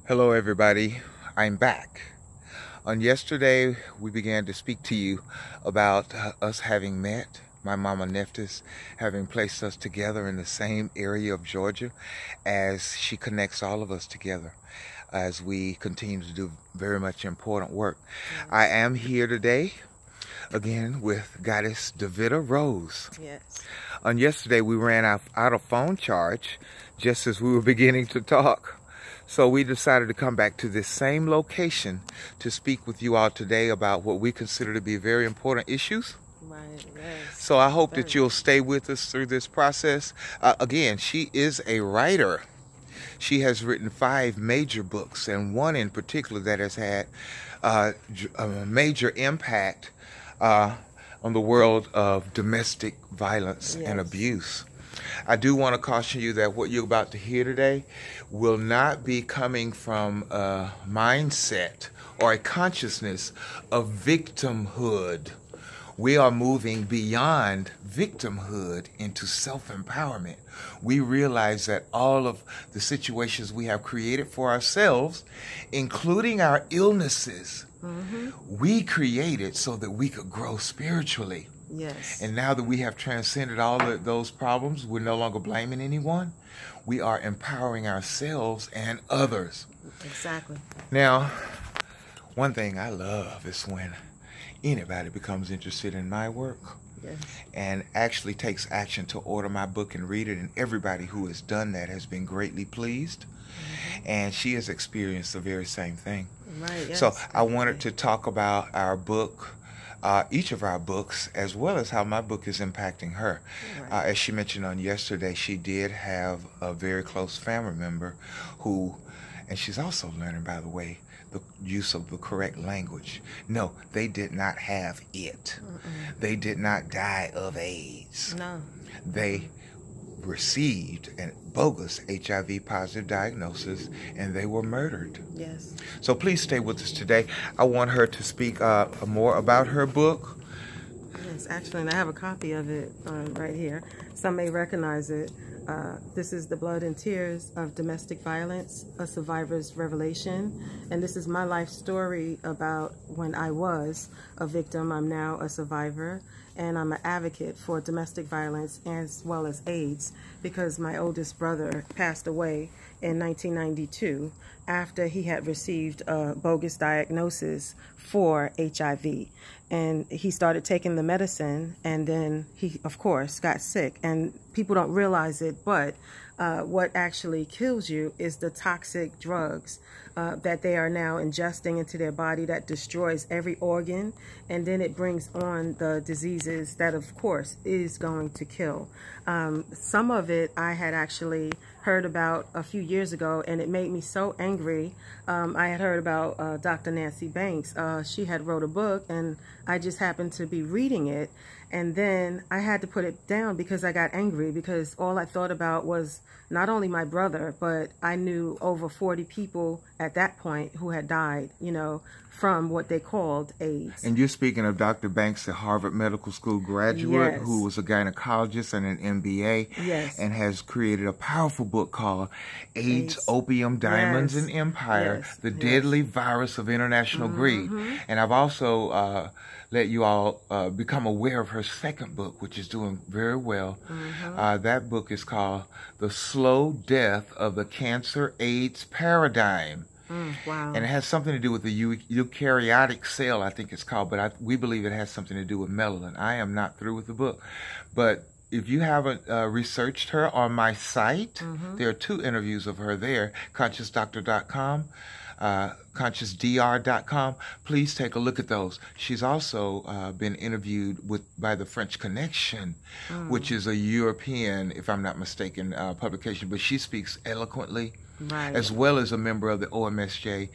Hello everybody, I'm back. On yesterday we began to speak to you about us having met, my mama Nephthys having placed us together in the same area of Georgia as she connects all of us together as we continue to do very much important work. I am here today again with Goddess Davida Roze. Yes. On yesterday we ran out of phone charge just as we were beginning to talk. So we decided to come back to this same location to speak with you all today about what we consider to be very important issues. Right, yes. So I hope that you'll stay with us through this process. Again, she is a writer. She has written 5 major books, and one in particular that has had a major impact on the world of domestic violence and abuse. I do want to caution you that what you're about to hear today will not be coming from a mindset or a consciousness of victimhood. We are moving beyond victimhood into self-empowerment. We realize that all of the situations we have created for ourselves, including our illnesses, we created so that we could grow spiritually. Yes. And now that we have transcended all of those problems, we're no longer blaming anyone. We are empowering ourselves and others. Exactly. Now, one thing I love is when anybody becomes interested in my work and actually takes action to order my book and read it. And everybody who has done that has been greatly pleased. And she has experienced the very same thing. Right. Yes. So I wanted to talk about our book. Each of our books, as well as how my book is impacting her. Right. As she mentioned on yesterday, she did have a very close family member who, and she's also learning, by the way, the use of the correct language. No, they did not have it. They did not die of AIDS. No. They received a bogus HIV positive diagnosis and they were murdered. Yes. So please stay with us today. I want her to speak more about her book. Yes, actually, and I have a copy of it right here. Some may recognize it. This is The Blood and Tears of Domestic Violence, a Survivor's Revelation. And this is my life story about when I was a victim. I'm now a survivor. And I'm an advocate for domestic violence as well as AIDS because my oldest brother passed away in 1992 after he had received a bogus diagnosis for HIV. And he started taking the medicine, and then he, of course, got sick. And people don't realize it, but what actually kills you is the toxic drugs that they are now ingesting into their body that destroys every organ, and then it brings on the diseases that, of course, is going to kill. Some of it I had actually heard about a few years ago, and it made me so angry. I had heard about Dr. Nancy Banks. She had wrote a book, and I just happened to be reading it, and then I had to put it down because I got angry because all I thought about was not only my brother, but I knew over 40 people at that point who had died, you know, from what they called AIDS. And you're speaking of Dr. Banks, the Harvard Medical School graduate who was a gynecologist and an MBA and has created a powerful book called AIDS, Opium, Diamonds, and Empire, the Deadly Virus of International Greed. And I've also let you all become aware of her second book, which is doing very well. That book is called The Slow Death of the Cancer AIDS Paradigm. Wow. And it has something to do with the eukaryotic cell, I think it's called, but we believe it has something to do with melanin. I am not through with the book. But if you haven't researched her on my site, there are 2 interviews of her there, consciousdoctor.com, consciousdr.com. Please take a look at those. She's also been interviewed by the French Connection, which is a European, if I'm not mistaken, publication, but she speaks eloquently. As well as a member of the OMSJ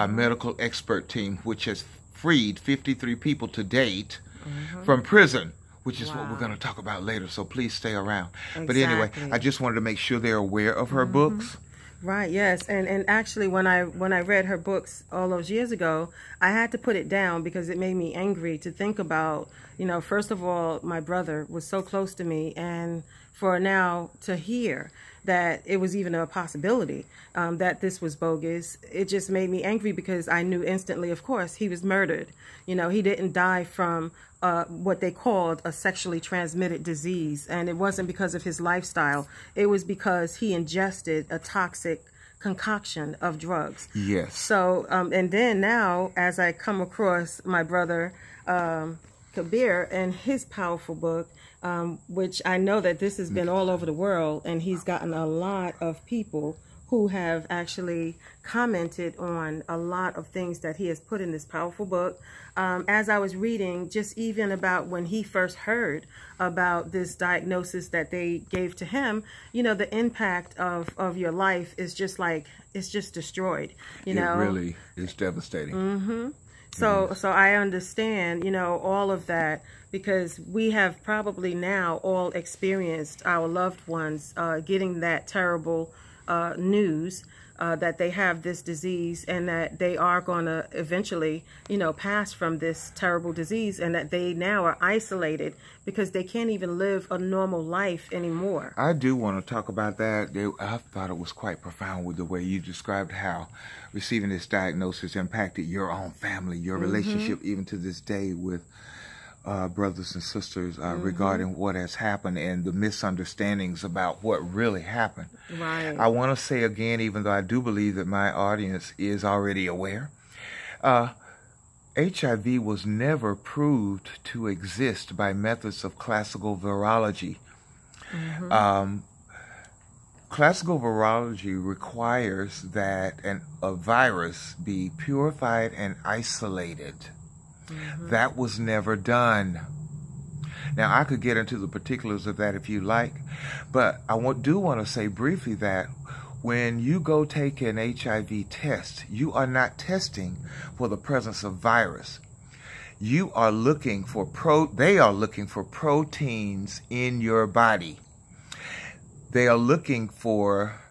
medical expert team, which has freed 53 people to date from prison, which is what we're going to talk about later. So please stay around. But anyway, I just wanted to make sure they're aware of her books. Right, yes. And actually when I read her books all those years ago, I had to put it down because it made me angry to think about, you know, first of all, my brother was so close to me, and for now to hear that it was even a possibility that this was bogus. It just made me angry because I knew instantly, of course, he was murdered. You know, he didn't die from what they called a sexually transmitted disease. And it wasn't because of his lifestyle. It was because he ingested a toxic concoction of drugs. Yes. So, and then now, as I come across my brother Kabir and his powerful book, which I know that this has been all over the world, and he's gotten a lot of people who have actually commented on a lot of things that he has put in this powerful book. As I was reading, just even about when he first heard about this diagnosis that they gave to him, you know, the impact of your life is just like, it's just destroyed, you know. It really is devastating. So I understand, you know, all of that, because we have probably now all experienced our loved ones getting that terrible news that they have this disease, and that they are going to eventually, you know, pass from this terrible disease, and that they now are isolated because they can't even live a normal life anymore. I do want to talk about that. I thought it was quite profound with the way you described how receiving this diagnosis impacted your own family, your relationship even to this day with brothers and sisters regarding what has happened and the misunderstandings about what really happened. Right. I want to say again, even though I do believe that my audience is already aware, HIV was never proved to exist by methods of classical virology. Classical virology requires that a virus be purified and isolated. That was never done. Now, I could get into the particulars of that if you like, but I do want to say briefly that when you go take an HIV test, you are not testing for the presence of virus. You are looking for they are looking for proteins in your body. They are looking for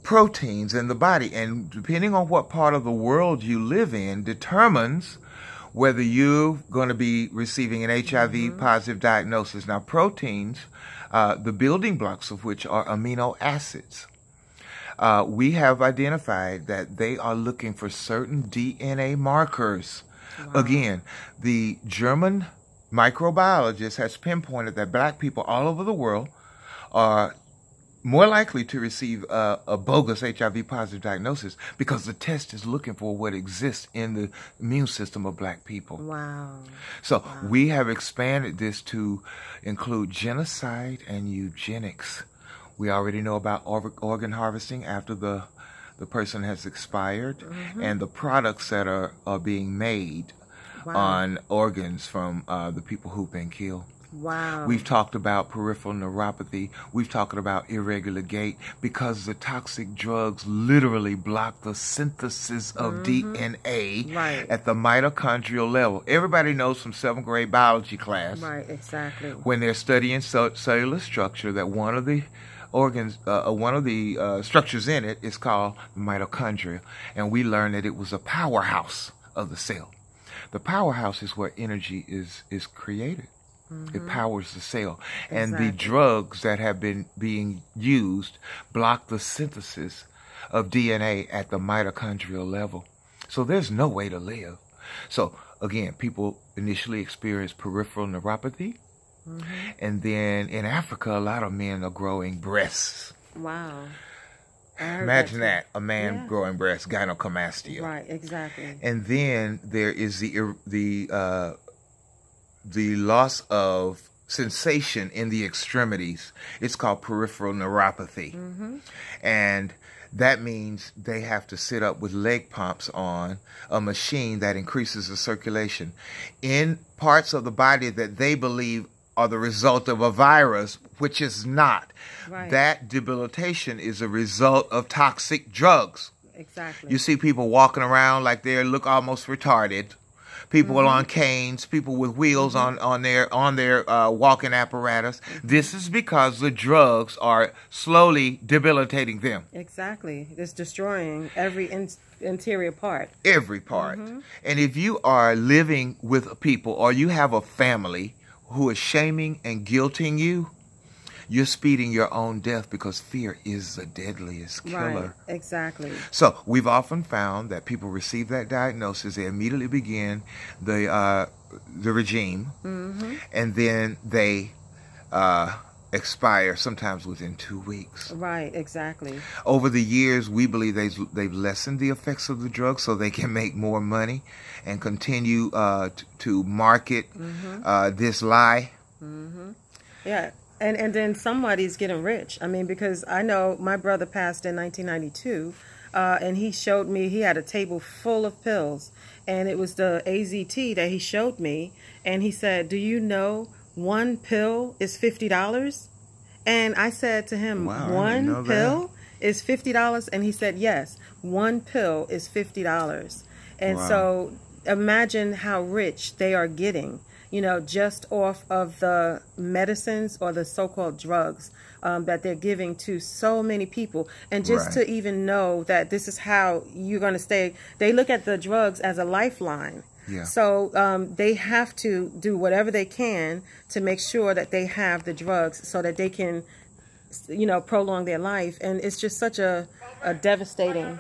proteins in the body, and depending on what part of the world you live in determines whether you're going to be receiving an HIV positive diagnosis. Now, proteins, the building blocks of which are amino acids, we have identified that they are looking for certain DNA markers. Again, the German microbiologist has pinpointed that black people all over the world are more likely to receive a bogus HIV positive diagnosis because the test is looking for what exists in the immune system of black people. Wow. So we have expanded this to include genocide and eugenics. We already know about organ harvesting after the person has expired, and the products that are being made on organs from the people who've been killed. Wow. We've talked about peripheral neuropathy. We've talked about irregular gait because the toxic drugs literally block the synthesis of DNA at the mitochondrial level. Everybody knows from 7th grade biology class, exactly, when they're studying cellular structure, that one of the organs, one of the structures in it is called mitochondria, and we learned that it was a powerhouse of the cell. The powerhouse is where energy is created. It powers the cell. And the drugs that have been being used block the synthesis of DNA at the mitochondrial level. So there's no way to live. So again, people initially experience peripheral neuropathy. And then in Africa, a lot of men are growing breasts. Wow. Imagine that, a man growing breasts, gynecomastia. Right, exactly. And then there is the loss of sensation in the extremities. It's called peripheral neuropathy. And that means they have to sit up with leg pumps on a machine that increases the circulation in parts of the body that they believe are the result of a virus, which is not. That debilitation is a result of toxic drugs. Exactly. You see people walking around like they look almost retarded. People on canes, people with wheels on their walking apparatus. This is because the drugs are slowly debilitating them. Exactly. It's destroying every interior part. Every part. And if you are living with people or you have a family who is shaming and guilting you, you're speeding your own death, because fear is the deadliest killer. Right, exactly. So we've often found that people receive that diagnosis, they immediately begin the regime, and then they expire sometimes within 2 weeks. Right, exactly. Over the years, we believe they've lessened the effects of the drug so they can make more money and continue to market this lie. Yeah. And then somebody's getting rich. I mean, because I know my brother passed in 1992, and he showed me, he had a table full of pills, and it was the AZT that he showed me, and he said, do you know one pill is $50? And I said to him, wow, one pill is $50? And he said, yes, one pill is $50. And wow. So imagine how rich they are getting, you know, just off of the medicines or the so-called drugs that they're giving to so many people. And just to even know that this is how you're going to stay, they look at the drugs as a lifeline. Yeah. So they have to do whatever they can to make sure that they have the drugs so that they can, you know, prolong their life. And it's just such a devastating.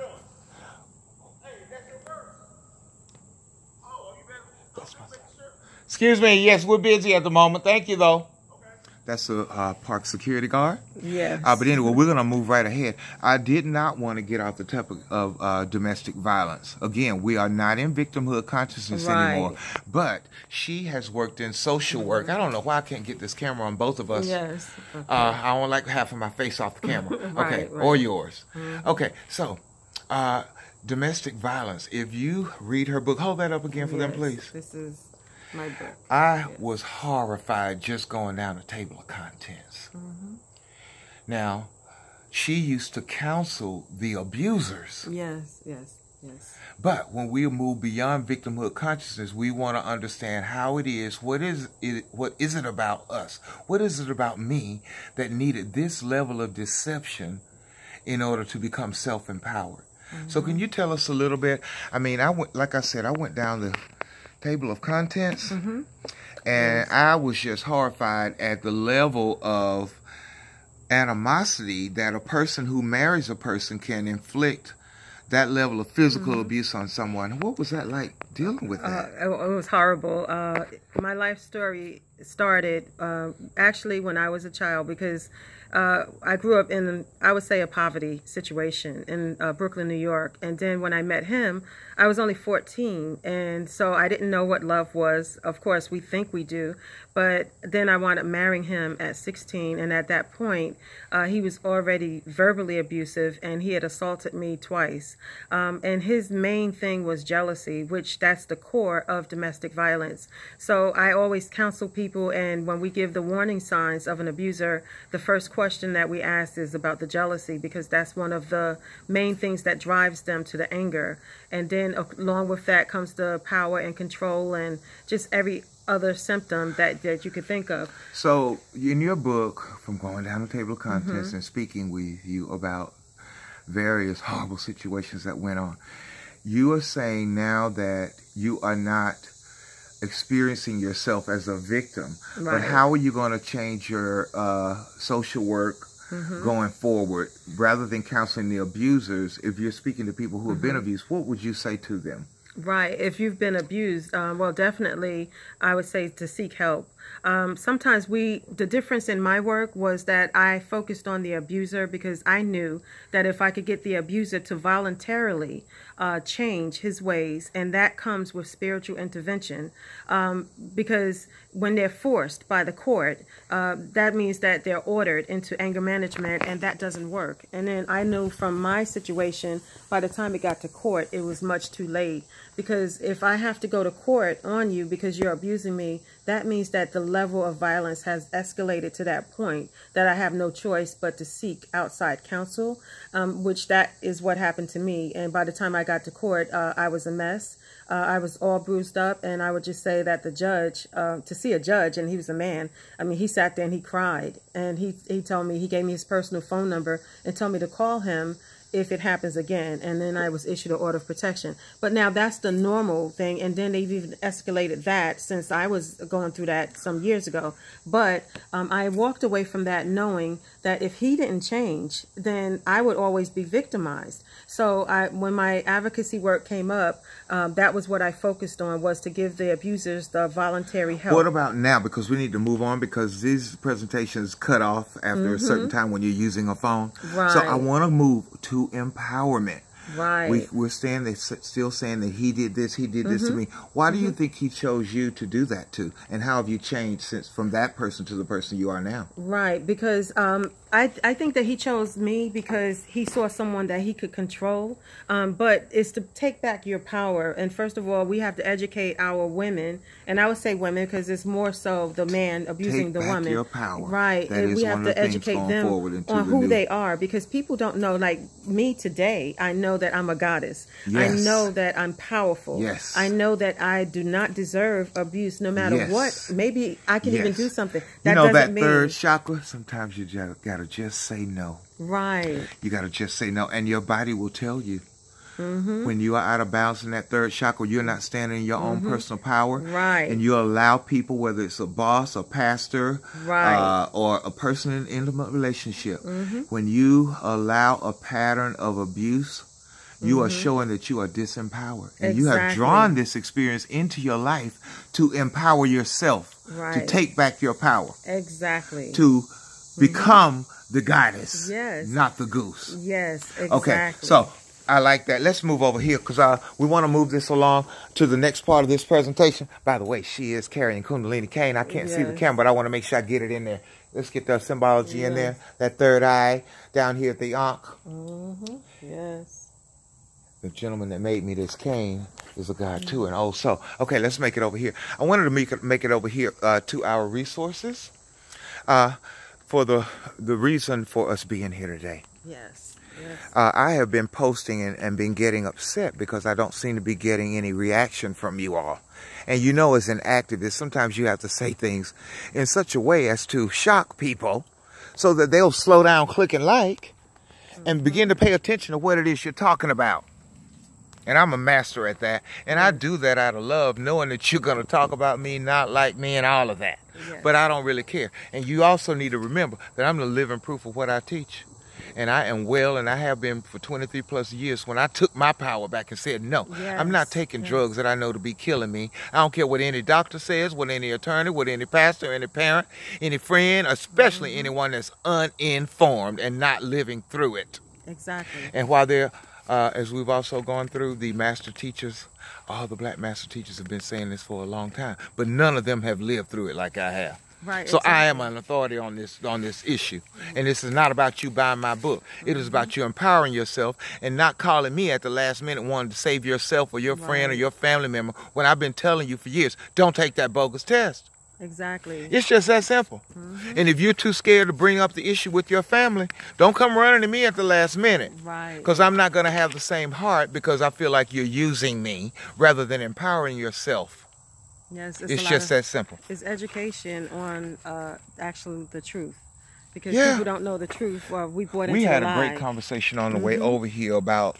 Excuse me. Yes, we're busy at the moment. Thank you, though. That's a park security guard. Yes. But anyway, we're going to move right ahead. I did not want to get off the topic of domestic violence. Again, we are not in victimhood consciousness anymore. But she has worked in social work. I don't know why I can't get this camera on both of us. Yes. Okay. I don't like half of my face off the camera. Okay, right. Or yours. Okay, so domestic violence. If you read her book, hold that up again for them, please. This is my book. I was horrified just going down the table of contents. Now, she used to counsel the abusers. Yes, yes, yes. But when we move beyond victimhood consciousness, we want to understand how it is, what is it about us? What is it about me that needed this level of deception in order to become self-empowered? So can you tell us a little bit? I mean, like I said, I went down the table of contents, and I was just horrified at the level of animosity that a person who marries a person can inflict, that level of physical abuse on someone. What was that like dealing with that? It was horrible. My life story started actually when I was a child, because I grew up in, I would say, a poverty situation in Brooklyn, New York. And then when I met him, I was only 14. And so I didn't know what love was. Of course, we think we do. But then I wound up marrying him at 16. And at that point, he was already verbally abusive, and he had assaulted me twice. And his main thing was jealousy, which that's the core of domestic violence. So I always counsel people, and when we give the warning signs of an abuser, the first question that we ask is about the jealousy, because that's one of the main things that drives them to the anger. And then along with that comes the power and control and just every other symptom that you could think of. So in your book, from going down the table of contents and speaking with you about various horrible situations that went on, you are saying now that you are not experiencing yourself as a victim, but how are you going to change your social work going forward? Rather than counseling the abusers, if you're speaking to people who have been abused, what would you say to them? Right. If you've been abused, well, definitely, I would say to seek help. Sometimes the difference in my work was that I focused on the abuser, because I knew that if I could get the abuser to voluntarily change his ways, and that comes with spiritual intervention, because when they're forced by the court, that means that they're ordered into anger management, and that doesn't work. And then I knew from my situation, by the time it got to court, it was much too late, because if I have to go to court on you because you're abusing me, that means that the level of violence has escalated to that point that I have no choice but to seek outside counsel, which that is what happened to me. And by the time I got to court, I was a mess. I was all bruised up, and I would just say that the judge, to see a judge, and he was a man, I mean, he sat there and he cried, and he told me, he gave me his personal phone number and told me to call him if it happens again. And then I was issued an order of protection. But now that's the normal thing. And then they've even escalated that since I was going through that some years ago. But I walked away from that knowing that if he didn't change, then I would always be victimized. So when my advocacy work came up, that was what I focused on, was to give the abusers the voluntary help. What about now? Because we need to move on, because these presentations cut off after a certain time when you're using a phone. Right. So I want to move to empowerment. Right. We're still saying that he did this, he did this to me. Why do you think he chose you to do that to? And how have you changed since from that person to the person you are now? Right, because I think that he chose me because he saw someone that he could control. But it's to take back your power. And first of all, we have to educate our women. And I would say women because it's more so the man abusing the woman. Take back your power. Right. That and we have to educate them on who they are, because people don't know. Like me today, I know that I'm a goddess. Yes. I know that I'm powerful. Yes. I know that I do not deserve abuse no matter what. Maybe I can even do something. That you know, doesn't that third chakra, sometimes you gotta just say no. Right. You gotta just say no, and your body will tell you. When you are out of balance in that third chakra, you're not standing in your own personal power. Right. And you allow people, whether it's a boss, a pastor, or a person in an intimate relationship, when you allow a pattern of abuse, you are showing that you are disempowered. And you have drawn this experience into your life to empower yourself, to take back your power. Exactly. To become the goddess, yes, not the goose. Yes, exactly. Okay, so I like that. Let's move over here because we want to move this along to the next part of this presentation. By the way, she is carrying Kundalini cane. I can't see the camera, but I want to make sure I get it in there. Let's get the symbology in there. That third eye down here at the ankh. Yes. The gentleman that made me this cane is a god too, and also, okay, let's make it over here. I wanted to make it over here to our resources for the reason for us being here today. Yes. Yes. I have been posting and been getting upset because I don't seem to be getting any reaction from you all. And you know, as an activist, sometimes you have to say things in such a way as to shock people so that they'll slow down, click and like, and begin to pay attention to what it is you're talking about. And I'm a master at that. And I do that out of love, knowing that you're going to talk about me, not like me, and all of that. Yes. But I don't really care. And you also need to remember that I'm the living proof of what I teach. And I am well, and I have been for 23 plus years, when I took my power back and said, no, I'm not taking drugs that I know to be killing me. I don't care what any doctor says, what any attorney, what any pastor, any parent, any friend, especially anyone that's uninformed and not living through it. Exactly. And while they're as we've also gone through, the master teachers, all the black master teachers have been saying this for a long time, but none of them have lived through it like I have. Right. So I am an authority on this issue. And this is not about you buying my book. It is about you empowering yourself and not calling me at the last minute wanting to save yourself or your friend or your family member when I've been telling you for years, don't take that bogus test. Exactly. It's just that simple. And if you're too scared to bring up the issue with your family, don't come running to me at the last minute. Right. Because I'm not going to have the same heart, because I feel like you're using me rather than empowering yourself. Yes, it's just that simple. It's education on actually the truth. Because people don't know the truth. Well, we bought into a lie. We had a great conversation on the way over here about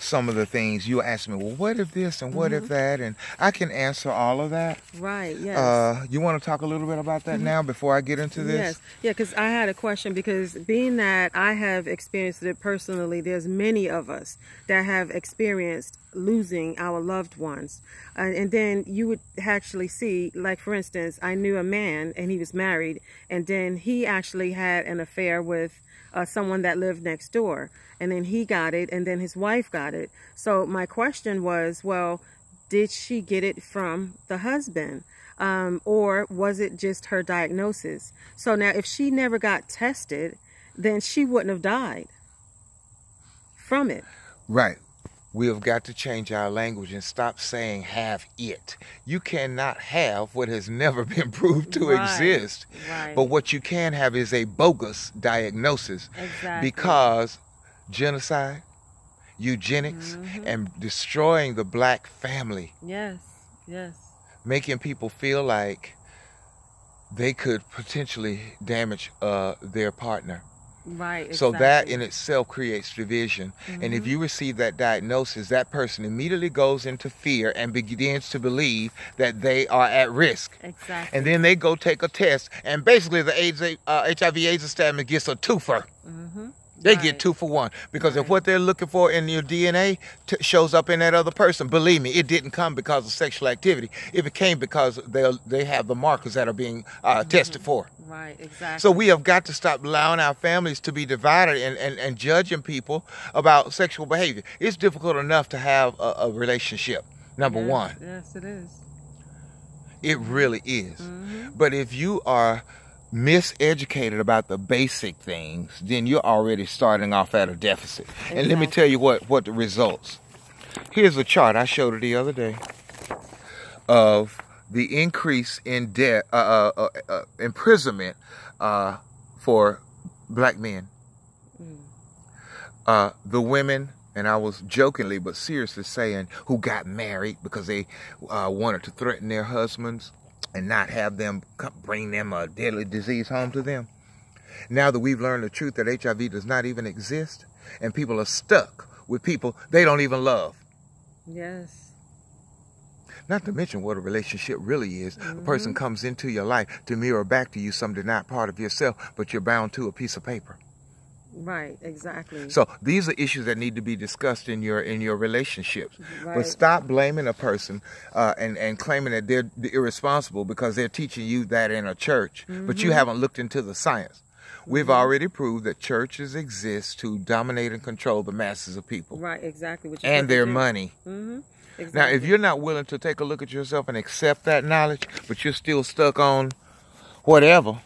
some of the things. You asked me, well, what if this and what if that? And I can answer all of that. Right, yes. You want to talk a little bit about that now before I get into this? Yes. Yeah, because I had a question, because being that I have experienced it personally, there's many of us that have experienced losing our loved ones. And then you would actually see, like, for instance, I knew a man and he was married, and then he actually had an affair with someone that lived next door. And then he got it, and then his wife got it. So my question was, well, did she get it from the husband? Or was it just her diagnosis? So now if she never got tested, then she wouldn't have died from it. Right. We have got to change our language and stop saying have it. You cannot have what has never been proved to exist. Right. But what you can have is a bogus diagnosis. Exactly. Because genocide, eugenics, and destroying the black family. Yes, yes. Making people feel like they could potentially damage their partner. Right, exactly. So that in itself creates division. And if you receive that diagnosis, that person immediately goes into fear and begins to believe that they are at risk. Exactly. And then they go take a test, and basically the HIV/AIDS establishment gets a twofer. They get 2 for 1, because if what they're looking for in your DNA shows up in that other person, believe me, it didn't come because of sexual activity. It became because they have the markers that are being tested for. Right, exactly. So we have got to stop allowing our families to be divided and judging people about sexual behavior. It's difficult enough to have a relationship, number one. Yes, it is. It really is. But if you are miseducated about the basic things, then you're already starting off at a deficit. Exactly. And let me tell you what the results. Here's a chart I showed it the other day of the increase in debt, imprisonment for black men. The women, and I was jokingly but seriously saying, who got married because they wanted to threaten their husbands and not have them bring them a deadly disease home to them. Now that we've learned the truth that HIV does not even exist, and people are stuck with people they don't even love. Yes. Not to mention what a relationship really is. A person comes into your life to mirror back to you something not part of yourself, but you're bound to a piece of paper. Right, exactly. So these are issues that need to be discussed in your relationships. Right. But stop blaming a person and claiming that they're irresponsible because they're teaching you that in a church, but you haven't looked into the science. We've already proved that churches exist to dominate and control the masses of people. Right, exactly. Which is and their money. Exactly. Now, if you're not willing to take a look at yourself and accept that knowledge, but you're still stuck on whatever,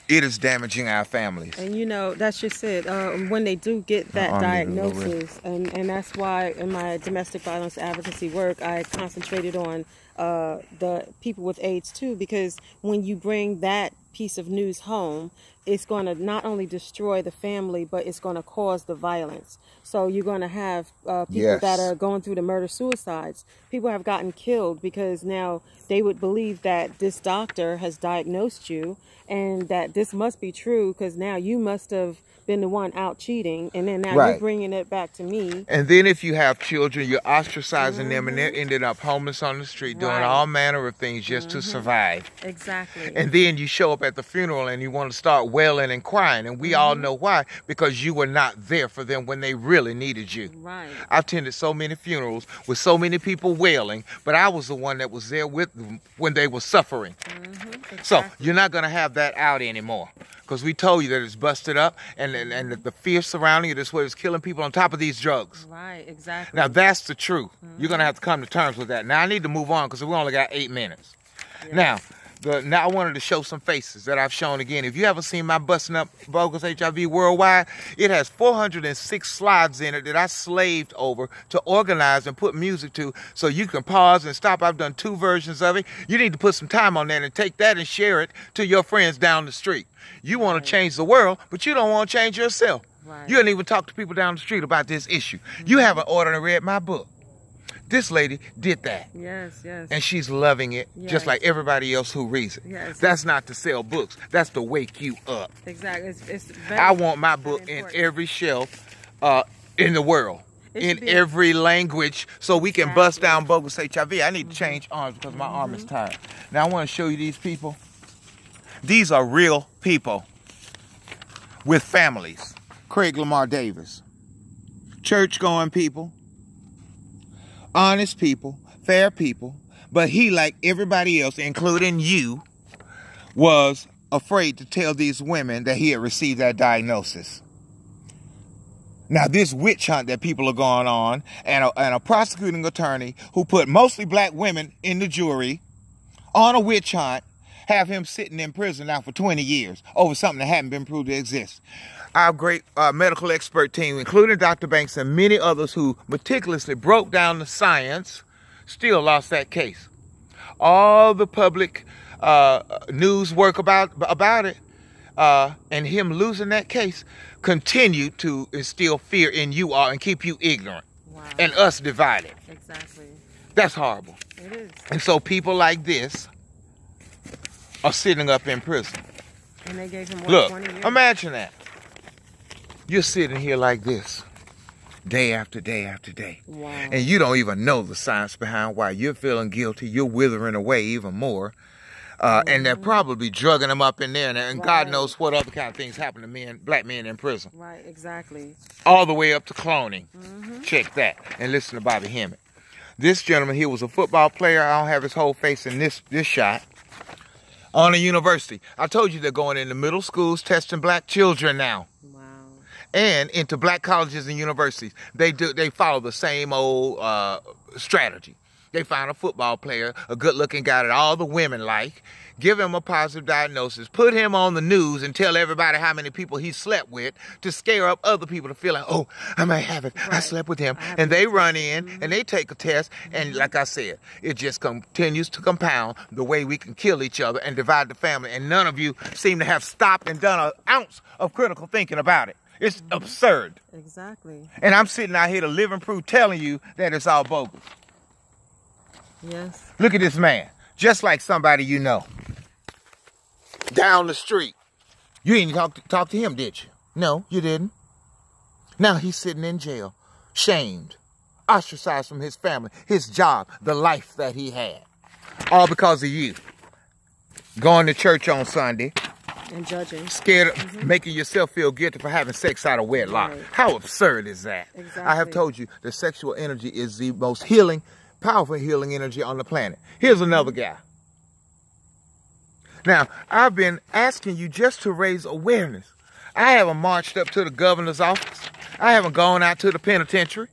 it is damaging our families. And you know, that's just it. When they do get that diagnosis, and that's why in my domestic violence advocacy work, I concentrated on the people with AIDS too, because when you bring that piece of news home, it's going to not only destroy the family, but it's going to cause the violence. So you're going to have people that are going through the murder-suicides. People have gotten killed because now they would believe that this doctor has diagnosed you and that this must be true because now you must have been the one out cheating, and then now you're bringing it back to me. And then if you have children, you're ostracizing them, and they're ended up homeless on the street, doing all manner of things just to survive. Exactly. And then you show up at the funeral and you want to start wailing and crying, and we all know why, because you were not there for them when they really needed you. Right. I've attended so many funerals with so many people wailing, but I was the one that was there with them when they were suffering. Exactly. So you're not going to have that out anymore, because we told you that it's busted up, and the fear surrounding it is what is killing people on top of these drugs. Right, exactly. Now that's the truth. You're going to have to come to terms with that. Now I need to move on because we only got 8 minutes. Yes. Now I wanted to show some faces that I've shown again. If you haven't seen my Busting Up Bogus HIV Worldwide, it has 406 slides in it that I slaved over to organize and put music to, so you can pause and stop. I've done 2 versions of it. You need to put some time on that and take that and share it to your friends down the street. You want to change the world, but you don't want to change yourself. Right. You don't even talk to people down the street about this issue. You haven't ordered and read my book. This lady did that. Yes, yes. And she's loving it, just like everybody else who reads it. Yes. That's not to sell books. That's to wake you up. Exactly. It's very, I want my book in every shelf in the world, in every language, so we can bust down bogus HIV. I need to change arms because my arm is tired. Now I want to show you these people. These are real people with families. Craig Lamar Davis. Church-going people. Honest people, fair people, but he, like everybody else, including you, was afraid to tell these women that he had received that diagnosis. Now, this witch hunt that people are going on, and a prosecuting attorney who put mostly black women in the jury on a witch hunt, have him sitting in prison now for 20 years over something that hadn't been proved to exist. Our great medical expert team, including Dr. Banks and many others who meticulously broke down the science, still lost that case. All the public news work about it and him losing that case continued to instill fear in you all and keep you ignorant. Wow. And us divided. Exactly. That's horrible. It is. And so people like this are sitting up in prison. And they gave him, what, Look, 20 years? imagine that. You're sitting here like this, day after day after day. Wow. And you don't even know the science behind why you're feeling guilty. You're withering away even more. And they're probably drugging them up in there. And God knows what other kind of things happen to men, black men in prison. Right, exactly. All the way up to cloning. Check that. And listen to Bobby Hemmett. This gentleman here was a football player. I don't have his whole face in this shot. On a university. I told you they're going into middle schools testing black children now. Wow. And into black colleges and universities. They follow the same old strategy. They find a football player, a good-looking guy that all the women like, give him a positive diagnosis, put him on the news and tell everybody how many people he slept with to scare up other people to feel like, oh, I might have it. Right. I slept with him. And they run in and they take a test. And like I said, it just continues to compound the way we can kill each other and divide the family. And none of you seem to have stopped and done an ounce of critical thinking about it. It's absurd. Exactly. And I'm sitting out here to live and prove telling you that it's all bogus. Yes. Look at this man. Just like somebody you know. Down the street. You didn't talk to him, did you? No, you didn't. Now he's sitting in jail. Shamed. Ostracized from his family. His job. The life that he had. All because of you. Going to church on Sunday. And judging. Scared of making yourself feel guilty for having sex out of wedlock. Right. How absurd is that? Exactly. I have told you that sexual energy is the most healing, powerful healing energy on the planet. Here's another guy. Now, I've been asking you just to raise awareness. I haven't marched up to the governor's office. I haven't gone out to the penitentiary.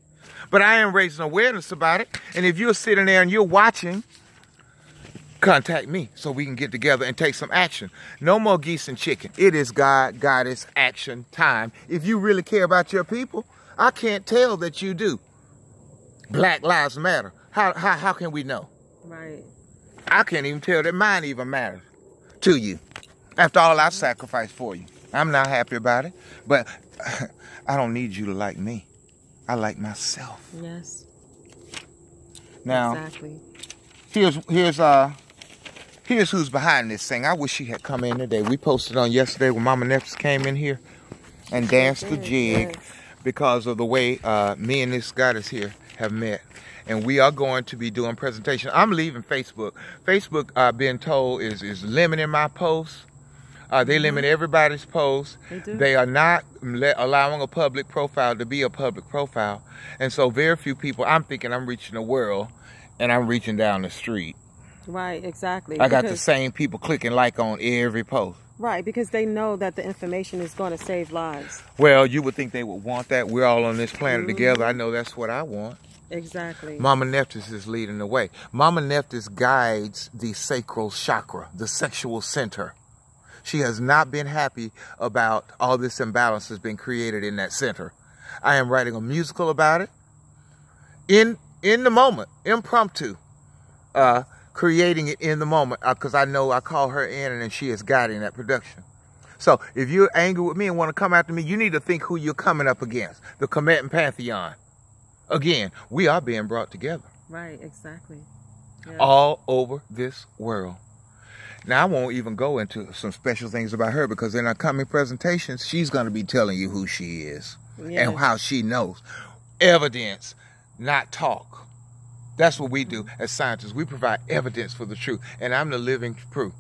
But I am raising awareness about it. And if you're sitting there and you're watching, contact me so we can get together and take some action. No more geese and chicken. It is God, Goddess, action time. If you really care about your people, I can't tell that you do. Black Lives Matter. How can we know? Right. I can't even tell that mine even matters to you. After all I sacrificed for you. I'm not happy about it. But I don't need you to like me. I like myself. Yes. Now, exactly. Here's who's behind this thing. I wish she had come in today. We posted on yesterday when Mama Nephthys came in here and danced the jig because of the way me and this goddess here have met. And we are going to be doing presentation. I'm leaving Facebook. Facebook, I've been told, is limiting my posts. They limit everybody's posts. They are not allowing a public profile to be a public profile. And so very few people, I'm thinking I'm reaching the world and I'm reaching down the street. Right, exactly. I got the same people clicking like on every post. Right, because they know that the information is going to save lives. Well, you would think they would want that. We're all on this planet together. I know that's what I want. Exactly. Mama Nephthys is leading the way. Mama Nephthys guides the sacral chakra, the sexual center. She has not been happy about all this imbalance that's been created in that center. I am writing a musical about it. In the moment, impromptu. Creating it in the moment, because I know I call her in and she is guiding that production. So if you're angry with me and want to come after me, you need to think who you're coming up against. The Comet Pantheon. Again, we are being brought together. Right, exactly. Yeah. All over this world. Now, I won't even go into some special things about her because in our coming presentations, she's going to be telling you who she is and how she knows. Evidence, not talk. That's what we do as scientists. We provide evidence for the truth, and I'm the living proof.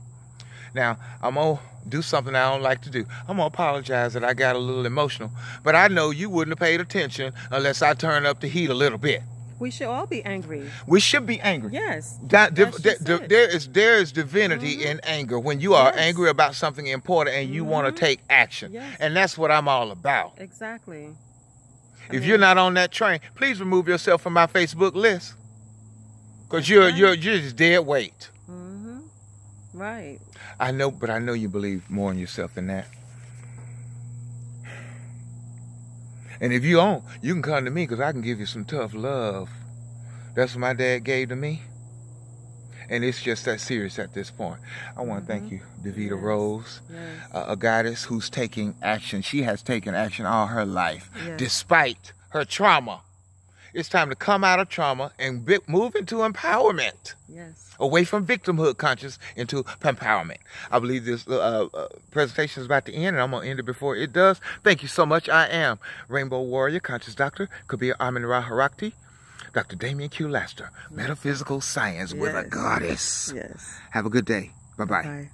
Now, I'm going to do something I don't like to do. I'm going to apologize that I got a little emotional, but I know you wouldn't have paid attention unless I turn up the heat a little bit. We should all be angry. We should be angry. Yes. There is divinity in anger when you are angry about something important and you want to take action. Yes. And that's what I'm all about. Exactly. If you're not on that train, please remove yourself from my Facebook list. Because you're just dead weight. Right. I know, but I know you believe more in yourself than that. And if you don't, you can come to me because I can give you some tough love. That's what my dad gave to me. And it's just that serious at this point. I want to thank you, Davida Roze, a goddess who's taking action. She has taken action all her life, despite her trauma. It's time to come out of trauma and move into empowerment. Yes. Away from victimhood conscious into empowerment. I believe this presentation is about to end, and I'm going to end it before it does. Thank you so much. I am Rainbow Warrior, Conscious Doctor, Kabir Amenra Horakhty, Dr. Damien Q. Laster, Metaphysical Science with a Goddess. Yes. Have a good day. Bye-bye. Bye.